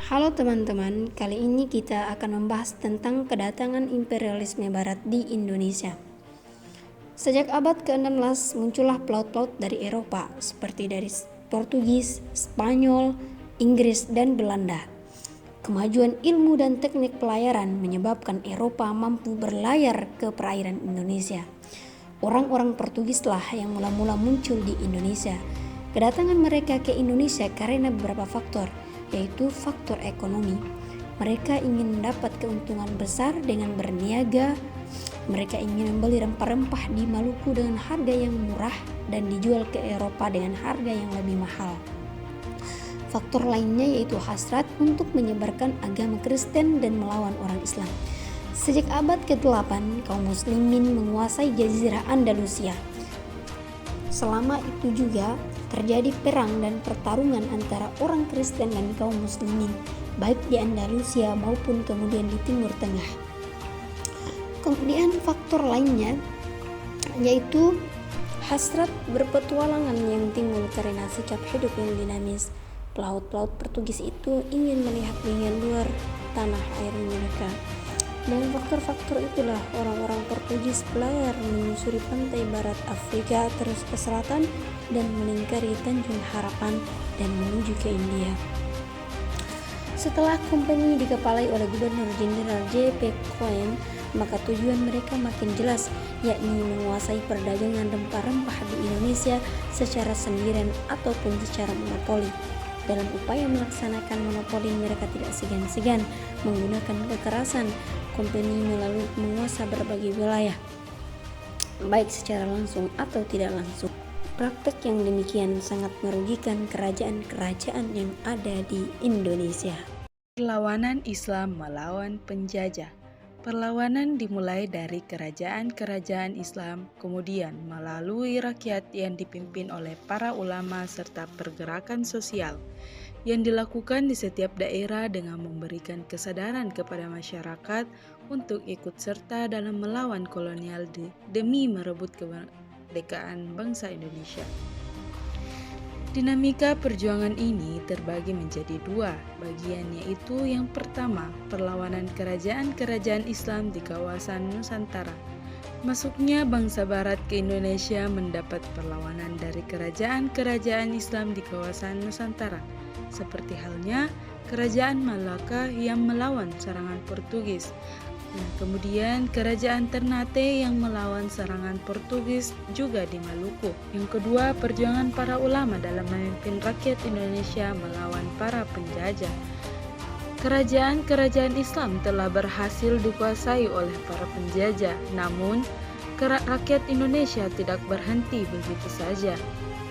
Halo teman-teman, kali ini kita akan membahas tentang kedatangan imperialisme barat di Indonesia. Sejak abad ke-16 muncullah pelaut-pelaut dari Eropa seperti dari Portugis, Spanyol, Inggris, dan Belanda. Kemajuan ilmu dan teknik pelayaran menyebabkan Eropa mampu berlayar ke perairan Indonesia. Orang-orang Portugislah yang mula-mula muncul di Indonesia. Kedatangan mereka ke Indonesia karena beberapa faktor, yaitu faktor ekonomi. Mereka ingin mendapat keuntungan besar dengan berniaga. Mereka ingin membeli rempah-rempah di Maluku dengan harga yang murah dan dijual ke Eropa dengan harga yang lebih mahal. Faktor lainnya yaitu hasrat untuk menyebarkan agama Kristen dan melawan orang Islam. Sejak abad ke-8, kaum muslimin menguasai jazirah Andalusia. Selama itu juga terjadi perang dan pertarungan antara orang Kristen dan kaum muslimin, baik di Andalusia maupun kemudian di Timur Tengah. Kemudian faktor lainnya yaitu hasrat berpetualangan yang timbul karena sikap hidup yang dinamis. Pelaut-pelaut Portugis itu ingin melihat bagian luar tanah air mereka. Dengan faktor-faktor itulah orang-orang Portugis berlayar menyusuri pantai barat Afrika terus ke selatan dan melingkari Tanjung Harapan dan menuju ke India. Setelah kompeni dikepalai oleh Gubernur Jenderal J.P. Coen, maka tujuan mereka makin jelas, yakni menguasai perdagangan rempah-rempah di Indonesia secara sendirian ataupun secara monopoli. Dalam upaya melaksanakan monopoli, mereka tidak segan-segan menggunakan kekerasan. Kompeni melalui menguasai berbagai wilayah, baik secara langsung atau tidak langsung. Praktek yang demikian sangat merugikan kerajaan-kerajaan yang ada di Indonesia. Perlawanan Islam melawan penjajah. Perlawanan dimulai dari kerajaan-kerajaan Islam, kemudian melalui rakyat yang dipimpin oleh para ulama serta pergerakan sosial yang dilakukan di setiap daerah dengan memberikan kesadaran kepada masyarakat untuk ikut serta dalam melawan kolonial demi merebut kemerdekaan bangsa Indonesia. Dinamika perjuangan ini terbagi menjadi dua bagian, yaitu yang pertama, perlawanan kerajaan-kerajaan Islam di kawasan Nusantara. Masuknya bangsa Barat ke Indonesia mendapat perlawanan dari kerajaan-kerajaan Islam di kawasan Nusantara, seperti halnya Kerajaan Malaka yang melawan serangan Portugis. Kemudian Kerajaan Ternate yang melawan serangan Portugis juga di Maluku. Yang kedua, perjuangan para ulama dalam memimpin rakyat Indonesia melawan para penjajah. Kerajaan-kerajaan Islam telah berhasil dikuasai oleh para penjajah, namun rakyat Indonesia tidak berhenti begitu saja.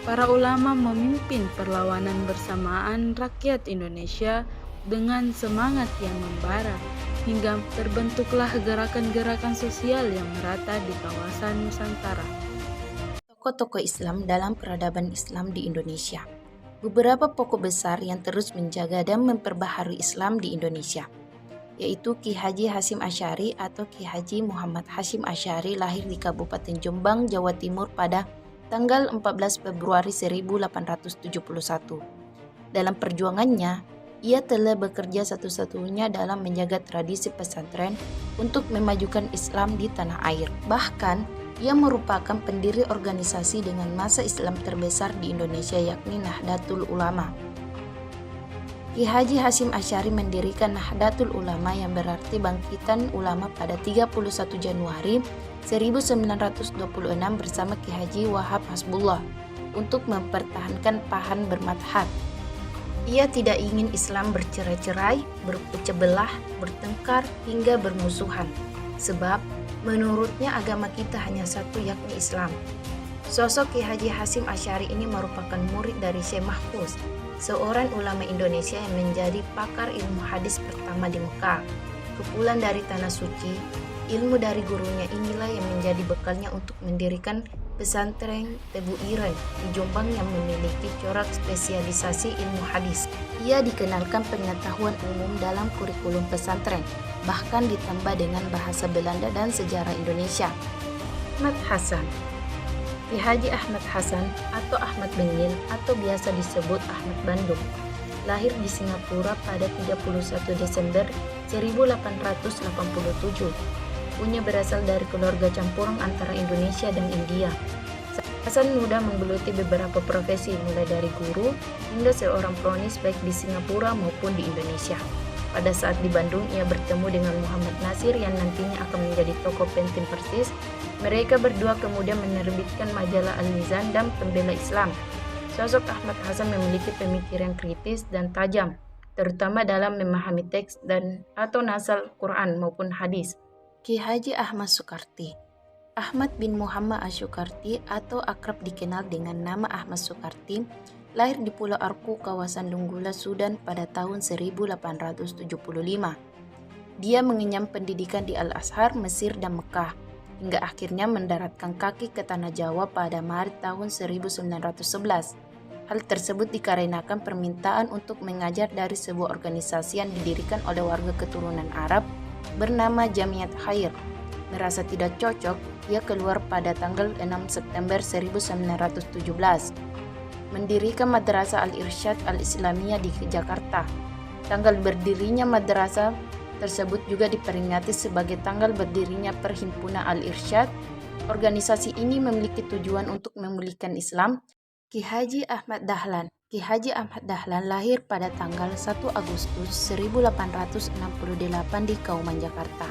Para ulama memimpin perlawanan bersamaan rakyat Indonesia dengan semangat yang membara, hingga terbentuklah gerakan-gerakan sosial yang merata di kawasan Nusantara. Tokoh-tokoh Islam dalam peradaban Islam di Indonesia. Beberapa pokok besar yang terus menjaga dan memperbaharui Islam di Indonesia, yaitu Ki Haji Hasyim Asy'ari atau Ki Haji Muhammad Hasyim Asy'ari, lahir di Kabupaten Jombang, Jawa Timur pada tanggal 14 Februari 1871. Dalam perjuangannya, ia telah bekerja satu-satunya dalam menjaga tradisi pesantren untuk memajukan Islam di tanah air. Bahkan, ia merupakan pendiri organisasi dengan massa Islam terbesar di Indonesia, yakni Nahdlatul Ulama. Ki Haji Hasyim Asy'ari mendirikan Nahdlatul Ulama yang berarti bangkitan ulama pada 31 Januari 1926 bersama Ki Haji Wahab Hasbullah untuk mempertahankan paham bermadhab. Ia tidak ingin Islam bercerai-cerai, berpecah belah, bertengkar, hingga bermusuhan. Sebab menurutnya agama kita hanya satu, yakni Islam. Sosok Ki Haji Hasyim Asy'ari ini merupakan murid dari Syekh Mahfuz, seorang ulama Indonesia yang menjadi pakar ilmu hadis pertama di Mekah. Kepulan dari Tanah Suci, ilmu dari gurunya inilah yang menjadi bekalnya untuk mendirikan pesantren Tebu Ireng di Jombang yang memiliki corak spesialisasi ilmu hadis. Ia dikenalkan pengetahuan umum dalam kurikulum pesantren, bahkan ditambah dengan bahasa Belanda dan sejarah Indonesia. Ahmad Hasan. Ki Haji Ahmad Hasan atau Ahmad Bengil atau biasa disebut Ahmad Bandung lahir di Singapura pada 31 Desember 1887. Ibunya berasal dari keluarga campuran antara Indonesia dan India. Hasan muda menggeluti beberapa profesi, mulai dari guru hingga seorang penulis baik di Singapura maupun di Indonesia. Pada saat di Bandung, ia bertemu dengan Muhammad Nasir yang nantinya akan menjadi tokoh penting Persis. Mereka berdua kemudian menerbitkan majalah Al-Mizan dan Pembela Islam. Sosok Ahmad Hasan memiliki pemikiran kritis dan tajam, terutama dalam memahami teks dan atau nasal Quran maupun hadis. Ki Haji Ahmad Soekarti. Ahmad bin Muhammad Asy-Syoekarti atau akrab dikenal dengan nama Ahmad Soekarti, lahir di Pulau Arku, kawasan Donggala, Sudan pada tahun 1875. Dia mengenyam pendidikan di Al-Azhar, Mesir, dan Mekah, hingga akhirnya mendaratkan kaki ke Tanah Jawa pada Maret tahun 1911. Hal tersebut dikarenakan permintaan untuk mengajar dari sebuah organisasi yang didirikan oleh warga keturunan Arab bernama Jamiat Khair. Merasa tidak cocok, ia keluar pada tanggal 6 September 1917. Mendirikan Madrasah Al-Irsyad Al-Islamiyah di Jakarta. Tanggal berdirinya madrasah tersebut juga diperingati sebagai tanggal berdirinya Perhimpunan Al-Irsyad. Organisasi ini memiliki tujuan untuk memulihkan Islam. Ki Haji Ahmad Dahlan. Ki Haji Ahmad Dahlan lahir pada tanggal 1 Agustus 1868 di Kauman, Jakarta,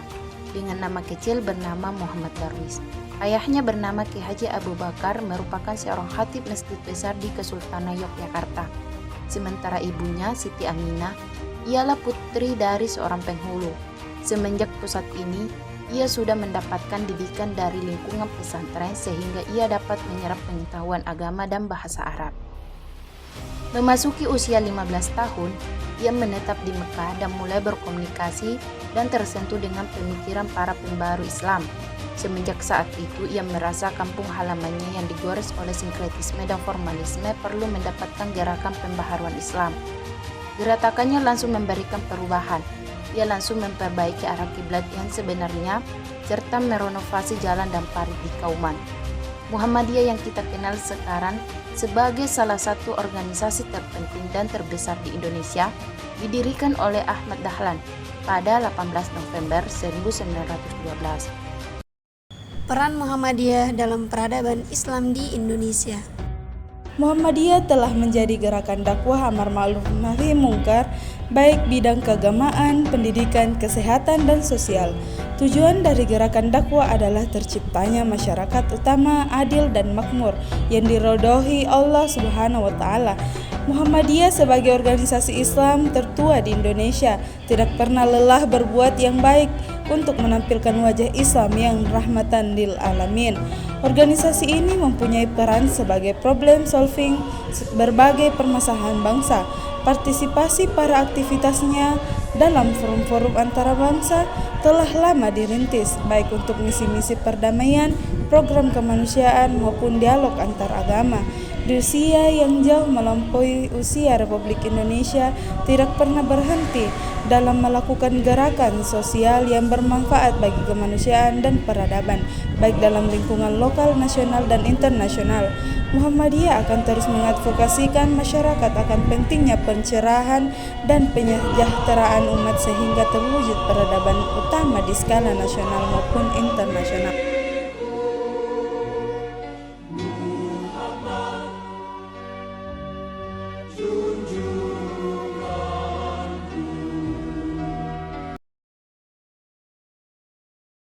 dengan nama kecil bernama Muhammad Darwis. Ayahnya bernama Ki Haji Abu Bakar, merupakan seorang khatib masjid besar di Kesultanan Yogyakarta. Sementara ibunya, Siti Aminah, ialah putri dari seorang penghulu. Semenjak pusat ini, ia sudah mendapatkan didikan dari lingkungan pesantren sehingga ia dapat menyerap pengetahuan agama dan bahasa Arab. Memasuki usia 15 tahun, ia menetap di Mekah dan mulai berkomunikasi dan tersentuh dengan pemikiran para pembaru Islam. Semenjak saat itu, ia merasa kampung halamannya yang digores oleh sinkretisme dan formalisme perlu mendapatkan gerakan pembaharuan Islam. Geratakannya langsung memberikan perubahan. Ia langsung memperbaiki arah kiblat yang sebenarnya, serta merenovasi jalan dan parit di Kauman. Muhammadiyah yang kita kenal sekarang sebagai salah satu organisasi terpenting dan terbesar di Indonesia, didirikan oleh Ahmad Dahlan pada 18 November 1912. Peran Muhammadiyah dalam peradaban Islam di Indonesia. Muhammadiyah telah menjadi gerakan dakwah amar ma'ruf nahi mungkar, baik bidang keagamaan, pendidikan, kesehatan, dan sosial. Tujuan dari gerakan dakwah adalah terciptanya masyarakat utama, adil, dan makmur yang diridhoi Allah Subhanahu wa Ta'ala. Muhammadiyah sebagai organisasi Islam tertua di Indonesia tidak pernah lelah berbuat yang baik untuk menampilkan wajah Islam yang rahmatan lil alamin. Organisasi ini mempunyai peran sebagai problem solving berbagai permasalahan bangsa. Partisipasi para aktivitasnya dalam forum-forum antara bangsa telah lama dirintis, baik untuk misi-misi perdamaian, program kemanusiaan maupun dialog antar agama. Di usia yang jauh melampaui usia Republik Indonesia, tidak pernah berhenti dalam melakukan gerakan sosial yang bermanfaat bagi kemanusiaan dan peradaban, baik dalam lingkungan lokal, nasional, dan internasional. Muhammadiyah akan terus mengadvokasikan masyarakat akan pentingnya pencerahan dan penyejahteraan umat sehingga terwujud peradaban utama di skala nasional maupun internasional. Junjung